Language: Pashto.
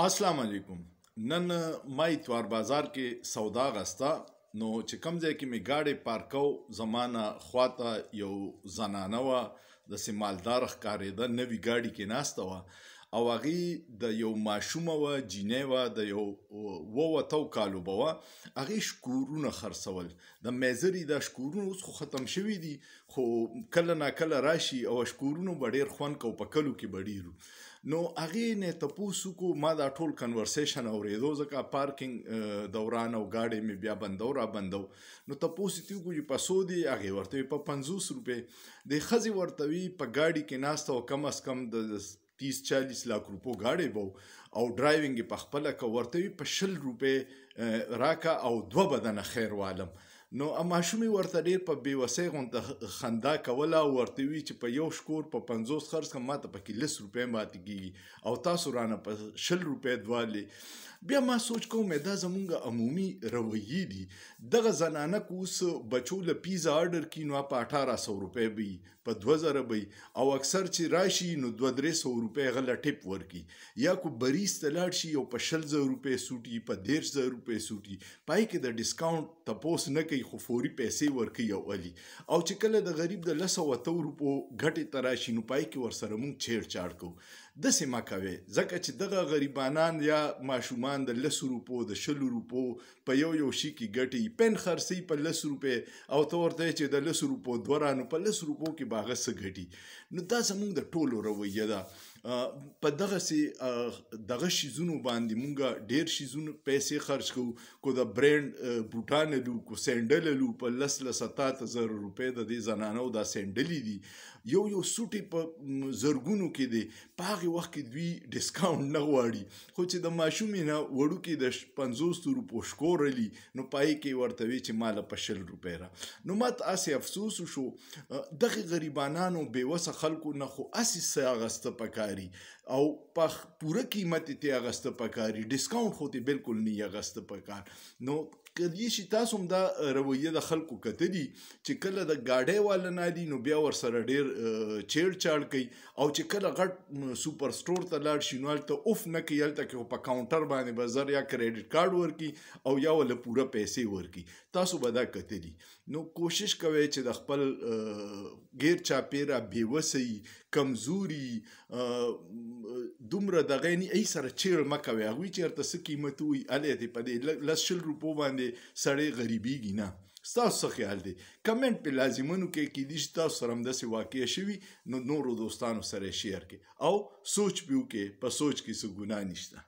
السلام علیکم. نن ما اتوار بازار کې سودا غستا نو چې کوم ځای کې می ګاډي پارکو زمانہ خواته یو زنانه و د سیمالدار ښکارېده نوی ګاډي کې ناسته و او هغې د یو ماشومه و جینۍ و د یو ووتو کالو به وه هغې شکورونه خرڅول د میزري دا شکورونه اوس خو ختم شوي دي خو کله ناکله راشي او شکورونو به ډېر خوند کو په کلو کې به ډېر نو هغې نه تپوس وکړو ما دا ټول کنورسیشن اورېدو ځکه پارکینګ دوران او ګاډی مې بیا بندو را بندو نو تپوس یې وکړو چې په څو دي هغې ورته وي په 50 روپۍ د ښځې ورته وي په ګاډي کې ناسته وه کم از کم د 30-40 لاک روپو ګاډی به او ډرایوینګ یې په خپله که ورته وي په 100 روپۍ راکه او 2 بدنه خیر والم نو ماشومې ورته ډېر په بېوسۍ غونته خندا کوله او ورته وي چې په یو شکور په 50 خرڅ کړم ما ته پکې 10 روپۍ ماتې کېږي او تاسو رانه په 100 روپۍ دوالې بیا ما سوچ کوم دا زمونږ عمومي رویې دي دغه زنانه که اوس بچو له پیزا آرډر کړي نو په 1800 روپۍ به وي په 2000 به وي او اکثر چې راشي نو 200-300 روپۍ هغه له ټیپ ورکړي یا کو بریز ته لاړ شي او په 100,000 روپۍ سوټي په 150,000 روپۍ سوټي پای کې د ډسکاونټ تپوس نه کوي خو فوري پیسې ورکوي او علي او چې کله د غریب د 100 روپو ګټې ته راشي نو پای کې ورسره مونږ چیړ چاړ کوو داسې مه کوئ ځکه چې دغه غریبانان یا ماشومان د 10 روپو د 100 روپو په یو شي کې ګټي پن خرڅوي په 10 روپۍ او ته ورته چې د 10 روپو دوه رانو په 10 روپو کې به هغه څه ګټي نو دا زموږ د ټولو رویه ده په دغسې دغه شیزونو باندې مونږ ډېر شیزونو پیسې خرچ کوو کو د برینډ بوټان لو کو سینډل لو په 10,000 روپۍ د دې زنانو دا سینډلې دي یو سوټي په زرګونو کې دي په هغې وخت کې دوی ډسکاونټ نه غواړي خو چې د ماشومې نه وړوکې د 50 روپو شکور علي نو پای کې ورته وي چې ماله په 100 روپۍ را نو ما ته هسې افسوس وشو دغې غریبانانو بېوسه خلکو نه خو هسې څه اخیسته پکاري او په پوره قیمت یې اخیسته پکاري ډسکاونټ خو ته بالکل نه اخیسته پکار نو کدی شي تاسو هم دا رویه د خلکو کتلي چې کله د ګاډۍ والا نالي نو بیا ورسره ډېر چیړ چاړ کوي او چې کله غټ سوپر سټور ته لاړ شي نو هلته اوف نه کوي هلته کې په کاونټر باندې به زر یا کریډټ کارډ ورکړي او یا ول پوره پیسې ورکړي تاسو به دا کتلي نو کوشش کوئ چې د خپل غیر چاپیره بېوسۍ کمزوري دومره دغه نه ای سره چیړ مه کوئ هغوی چې ورته څه قیمت ووایي هلې دې په دې 10 روپو باندې سړی غریبیږي نه ستاسو څه خیال دی کمنټ په لازمونو کې کیدای شي تاسو سره همداسې واقع شوي نو نورو دوستانو سره یې شیر کړئ او سوچ به وکړئ په سوچ کې څه ګناه نشته